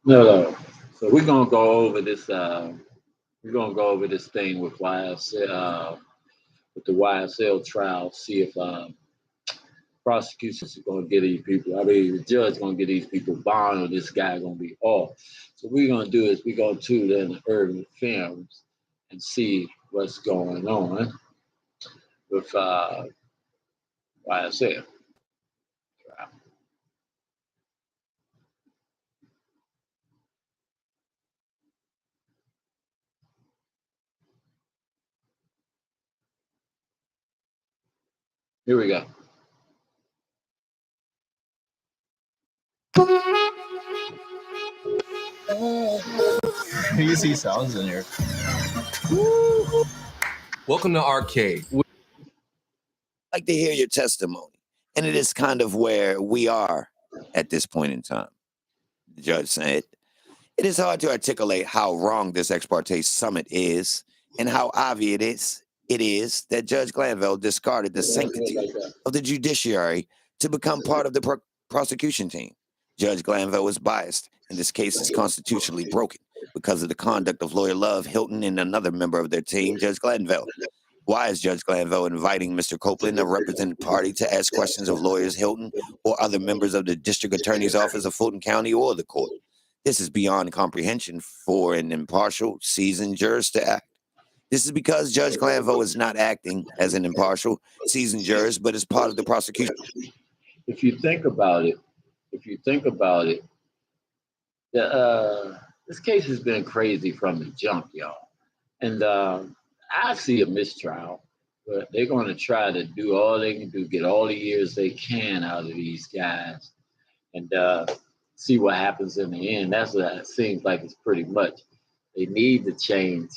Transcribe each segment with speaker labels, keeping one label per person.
Speaker 1: No, no. So we're gonna go over this. We're gonna go over this thing with with the YSL trial. See if prosecutions are gonna get these people. I mean, the judge gonna get these people bond, or this guy gonna be off. So what we're gonna do is we're gonna tune in the urban films and see what's going on with YSL trial. Here we go.
Speaker 2: You see sounds in here. Welcome to Arcade.
Speaker 3: I'd like to hear your testimony. And it is kind of where we are at this point in time. The judge said, it is hard to articulate how wrong this ex parte summit is and how obvious it is that Judge Glanville discarded the sanctity of the judiciary to become part of the prosecution team. Judge Glanville was biased, and this case is constitutionally broken because of the conduct of lawyer Love Hilton and another member of their team, Judge Glanville. Why is Judge Glanville inviting Mr. Copeland, a represented party, to ask questions of lawyers Hilton or other members of the District Attorney's Office of Fulton County or the court? This is beyond comprehension for an impartial, seasoned jurist to act. This is because Judge Glanville is not acting as an impartial, seasoned jurist, but as part of the prosecution.
Speaker 1: If you think about it, this case has been crazy from the jump, y'all. And I see a mistrial, but they're going to try to do all they can do, get all the years they can out of these guys, and see what happens in the end. That's what it seems like. It's pretty much they need to change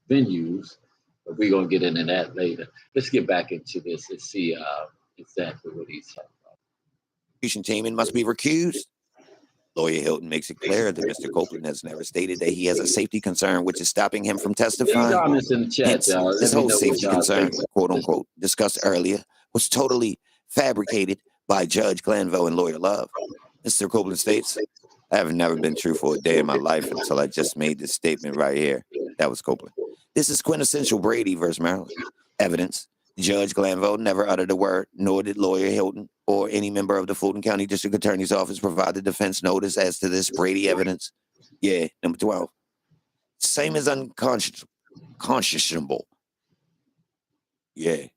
Speaker 1: venues, but we're going to get into that later. Let's get back into this and see exactly what he's talking about.
Speaker 3: Prosecution team and must be recused. Lawyer Hilton makes it clear that Mr. Copeland has never stated that he has a safety concern which is stopping him from testifying.
Speaker 1: Comments in the chat,
Speaker 3: Hence,
Speaker 1: y'all.
Speaker 3: this whole safety concern, quote unquote, discussed earlier, was totally fabricated by Judge Glanville and lawyer Love. Mr. Copeland states, I have never been truthful a day in my life until I just made this statement right here. That was Copeland. This is quintessential Brady versus Maryland. Evidence. Judge Glanville never uttered a word, nor did lawyer Hilton or any member of the Fulton County District Attorney's Office provide the defense notice as to this Brady evidence. Yeah, number 12. Same as unconscionable. Yeah.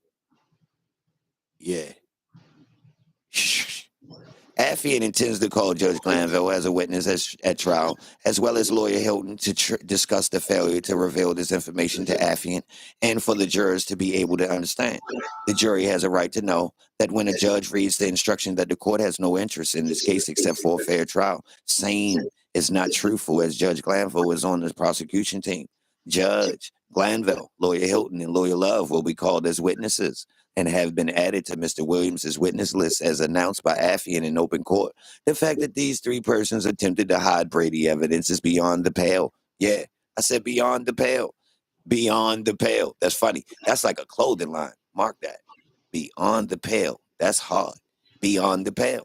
Speaker 3: Affian intends to call Judge Glanville as a witness at trial, as well as lawyer Hilton to discuss the failure to reveal this information to Affian and for the jurors to be able to understand. The jury has a right to know that when a judge reads the instruction that the court has no interest in this case except for a fair trial, same is not truthful as Judge Glanville is on the prosecution team. Judge Glanville, lawyer Hilton, and lawyer Love will be called as witnesses and have been added to Mr. Williams' witness list as announced by Affian in open court. The fact that these three persons attempted to hide Brady evidence is beyond the pale. Yeah, I said beyond the pale. Beyond the pale. That's funny. That's like a clothing line. Mark that. Beyond the pale. That's hard. Beyond the pale.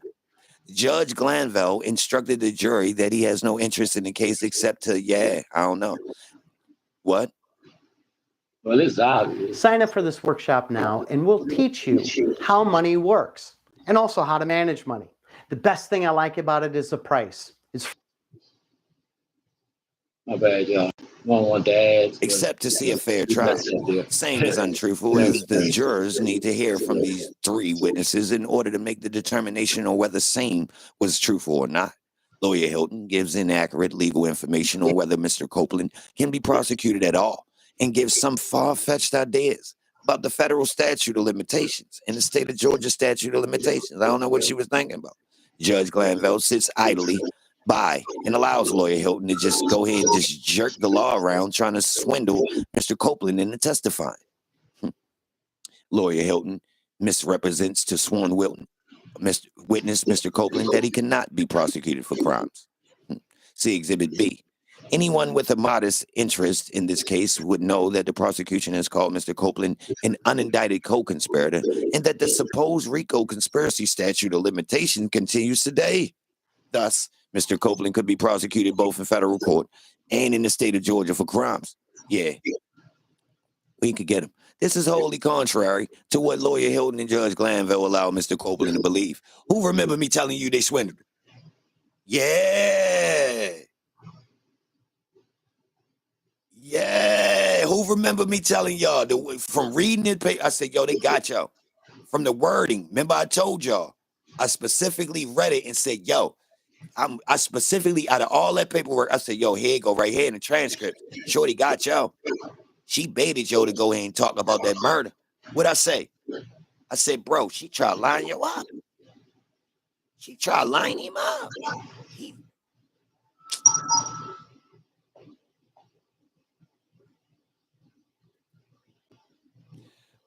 Speaker 3: Judge Glanville instructed the jury that he has no interest in the case except to, I don't know. What?
Speaker 1: Well, it's obvious.
Speaker 4: Sign up for this workshop now, and we'll teach you how money works and also how to manage money. The best thing I like about it is the price. It's
Speaker 1: my bad, y'all. Won't want the ads.
Speaker 3: Except to see a fair trial. Same as untruthful as the jurors need to hear from these three witnesses in order to make the determination on whether same was truthful or not. Lawyer Hilton gives inaccurate legal information on whether Mr. Copeland can be prosecuted at all, and gives some far-fetched ideas about the federal statute of limitations and the state of Georgia statute of limitations. I don't know what she was thinking about. Judge Glanville sits idly by and allows lawyer Hilton to just go ahead and just jerk the law around trying to swindle Mr. Copeland into testifying. Lawyer Hilton misrepresents to sworn witness Mr. Copeland that he cannot be prosecuted for crimes. See Exhibit B. Anyone with a modest interest in this case would know that the prosecution has called Mr. Copeland an unindicted co-conspirator and that the supposed RICO conspiracy statute of limitation continues today. Thus, Mr. Copeland could be prosecuted both in federal court and in the state of Georgia for crimes. Yeah, we could get him. This is wholly contrary to what Lawyer Hilton and Judge Glanville allowed Mr. Copeland to believe. Who remember me telling you they swindled him? Yeah. Yeah. Who remember me telling y'all from reading it? I said, yo, they got y'all. From the wording, remember I told y'all, I specifically read it and said, yo, I specifically, out of all that paperwork, I said, yo, here you go, right here in the transcript. Shorty got y'all. She baited yo to go ahead and talk about that murder. What'd I say? I said, bro, she tried to line you up. She tried to line him up.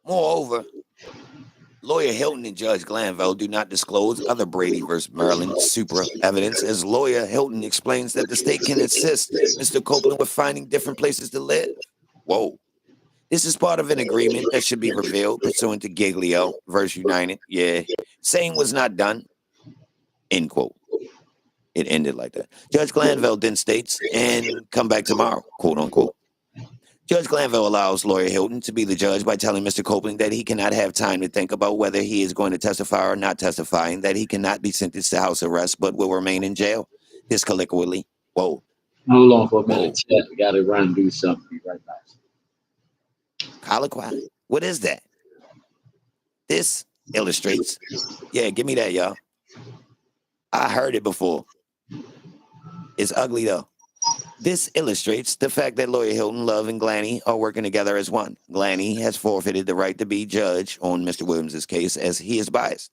Speaker 3: Moreover, Lawyer Hilton and Judge Glanville do not disclose other Brady versus Maryland supra evidence, as Lawyer Hilton explains that the state can assist Mr. Copeland with finding different places to live. Whoa. This is part of an agreement that should be revealed pursuant to Giglio versus United. Yeah. Saying was not done. End quote. It ended like that. Judge Glanville then states, and come back tomorrow, quote unquote. Judge Glanville allows Lawyer Hilton to be the judge by telling Mr. Copeland that he cannot have time to think about whether he is going to testify or not testifying, that he cannot be sentenced to house arrest but will remain in jail. This colloquially. Whoa.
Speaker 1: Hold on for a minute, chat. We got to run and do something. Be right back.
Speaker 3: Colloquy? What is that? This illustrates. Yeah, give me that, y'all. I heard it before. It's ugly, though. This illustrates the fact that Lawyer Hilton, Love, and Glanny are working together as one. Glanny has forfeited the right to be judge on Mr. Williams' case as he is biased.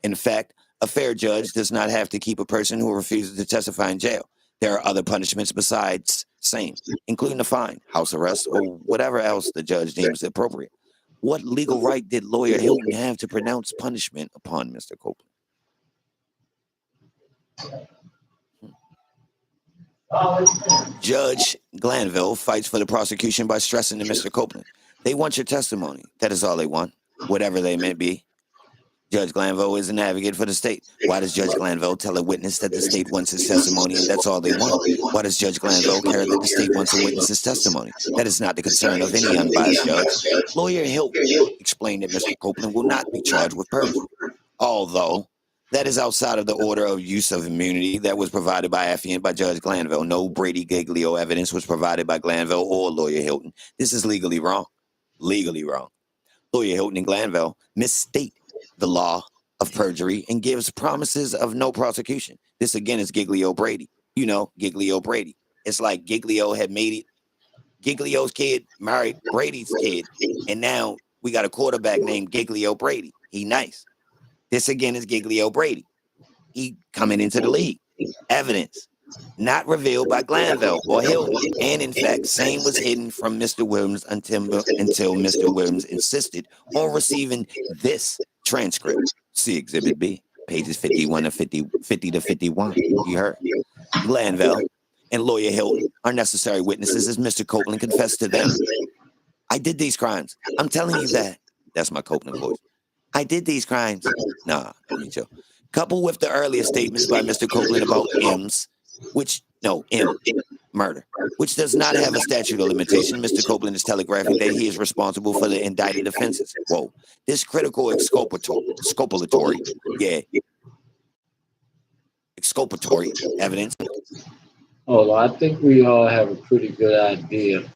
Speaker 3: In fact, a fair judge does not have to keep a person who refuses to testify in jail. There are other punishments besides same, including a fine, house arrest, or whatever else the judge deems appropriate. What legal right did Lawyer Hilton have to pronounce punishment upon Mr. Copeland? Judge Glanville fights for the prosecution by stressing to Mr. Copeland, they want your testimony. That is all they want, whatever they may be. Judge Glanville is an advocate for the state. Why does Judge Glanville tell a witness that the state wants his testimony and that's all they want? Why does Judge Glanville care that the state wants a witness's testimony? That is not the concern of any unbiased judge. Lawyer Hilton explained that Mr. Copeland will not be charged with perjury, although that is outside of the order of use of immunity that was provided by affiant by Judge Glanville. No Brady Giglio evidence was provided by Glanville or Lawyer Hilton. This is legally wrong. Legally wrong. Lawyer Hilton and Glanville misstate the law of perjury and gives promises of no prosecution. This again is Giglio Brady. You know, Giglio Brady. It's like Giglio had made it. Giglio's kid married Brady's kid, and now we got a quarterback named Giglio Brady. He nice. This again is Giglio Brady. He coming into the league. Evidence not revealed by Glanville or Hilton, and in fact, same was hidden from Mr. Williams until Mr. Williams insisted on receiving this transcript. See Exhibit B, pages 51 to 50 to 51. You heard? Glanville and Lawyer Hilton are necessary witnesses as Mr. Copeland confessed to them. I did these crimes. I'm telling you that. That's my Copeland voice. I did these crimes. Nah, let me chill. Coupled with the earlier statements by Mr. Copeland about murder, which does not have a statute of limitation. Mr. Copeland is telegraphing that he is responsible for the indicted offenses. Whoa. This critical exculpatory evidence.
Speaker 1: Oh, I think we all have a pretty good idea.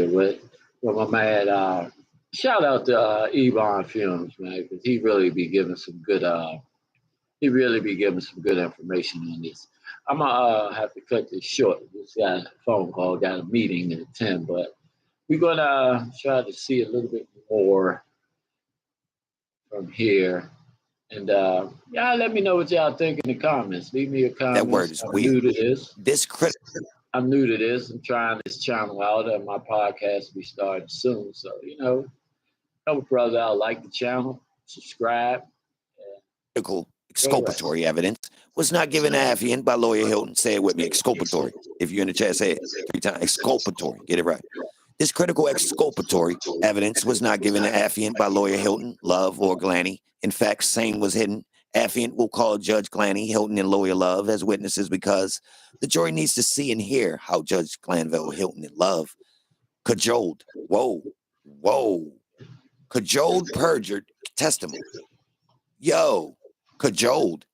Speaker 1: What my man, shout out to Ebon Films, man, because he really be giving some good information on this. I'm gonna have to cut this short. Just got a phone call, got a meeting at 10, but we're gonna try to see a little bit more from here. And y'all let me know what y'all think in the comments. Leave me a comment.
Speaker 3: That word is
Speaker 1: I'm
Speaker 3: weird.
Speaker 1: new to this.
Speaker 3: I'm
Speaker 1: new to this. I'm trying this channel out, and my podcast will be starting soon. So, help a brother out, like the channel, subscribe.
Speaker 3: Critical exculpatory evidence was not given to affiant by Lawyer Hilton. Say it with me, exculpatory. If you're in the chat, say it 3 times. Exculpatory. Get it right. This critical exculpatory evidence was not given to affiant by Lawyer Hilton, Love, or Glanny. In fact, same was hidden Affiant will call Judge Glanny, Hilton, and Lawyer Love as witnesses because the jury needs to see and hear how Judge Glanville, Hilton, and Love cajoled, cajoled perjured testimony. Cajoled.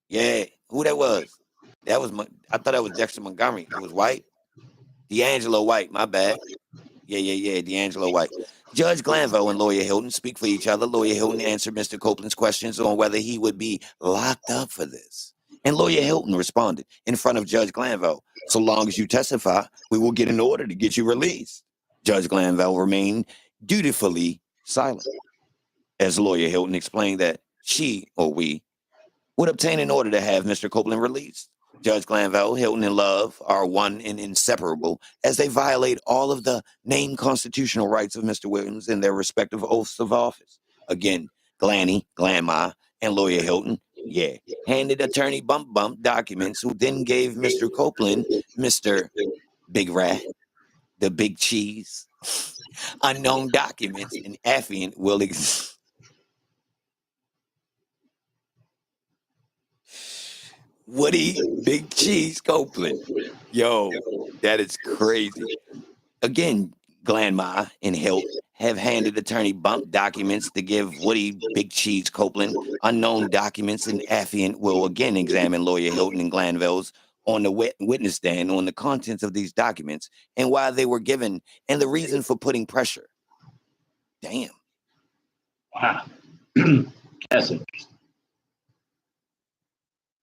Speaker 3: Yeah, who that was? I thought that was Dexter Montgomery. It was White. D'Angelo White, my bad. Yeah, D'Angelo White. Judge Glanville and Lawyer Hilton speak for each other. Lawyer Hilton answered Mr. Copeland's questions on whether he would be locked up for this. And Lawyer Hilton responded in front of Judge Glanville, so long as you testify, we will get an order to get you released. Judge Glanville remained dutifully silent, as Lawyer Hilton explained that she, or we, would obtain an order to have Mr. Copeland released. Judge Glanville, Hilton, and Love are one and inseparable as they violate all of the named constitutional rights of Mr. Williams in their respective oaths of office. Again, Glanny, Glanma, and Lawyer Hilton, handed attorney Bump documents who then gave Mr. Copeland, Mr. Big Rat, the Big Cheese, unknown documents, and affiant will Woody Big Cheese Copeland. Yo, that is crazy. Again, Glanma and Hilt have handed attorney Bump documents to give Woody Big Cheese Copeland unknown documents, and affiant will again examine Lawyer Hilton and Glanville's on the witness stand on the contents of these documents and why they were given and the reason for putting pressure. Damn.
Speaker 1: Wow. That's interesting.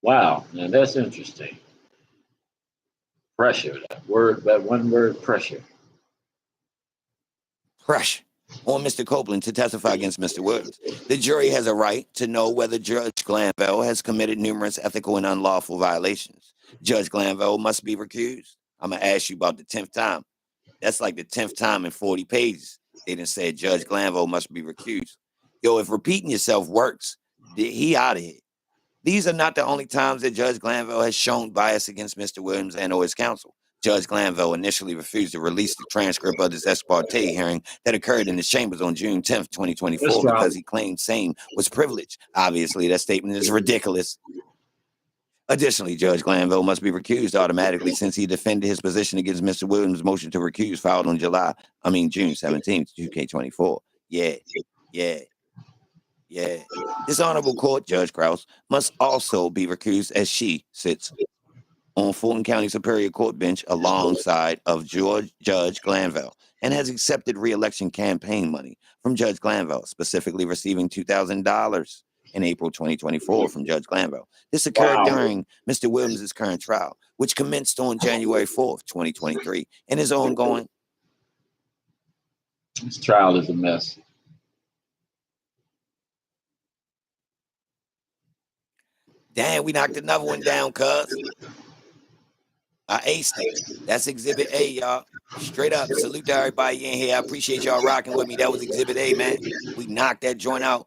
Speaker 1: Wow, now that's interesting. Pressure, that one word, pressure.
Speaker 3: Pressure on Mr. Copeland to testify against Mr. Williams. The jury has a right to know whether Judge Glanville has committed numerous ethical and unlawful violations. Judge Glanville must be recused. I'm going to ask you about the 10th time. That's like the 10th time in 40 pages. They done said Judge Glanville must be recused. Yo, if repeating yourself works, he out of here. These are not the only times that Judge Glanville has shown bias against Mr. Williams and or his counsel. Judge Glanville initially refused to release the transcript of this ex parte hearing that occurred in his chambers on June 10th, 2024, because he claimed same was privilege. Obviously, that statement is ridiculous. Additionally, Judge Glanville must be recused automatically since he defended his position against Mr. Williams' motion to recuse filed on June 17th, 2K24. Yeah. This honorable court, Judge Krause, must also be recused as she sits on Fulton County Superior Court bench alongside of Judge Glanville and has accepted re-election campaign money from Judge Glanville, specifically receiving $2,000 in April 2024 from Judge Glanville. This occurred during Mr. Williams' current trial, which commenced on January 4th, 2023, and is ongoing.
Speaker 1: This trial is a mess.
Speaker 3: Damn, we knocked another one down, cuz. I aced it. That's Exhibit A, y'all. Straight up. Salute to everybody in here. I appreciate y'all rocking with me. That was Exhibit A, man. We knocked that joint out.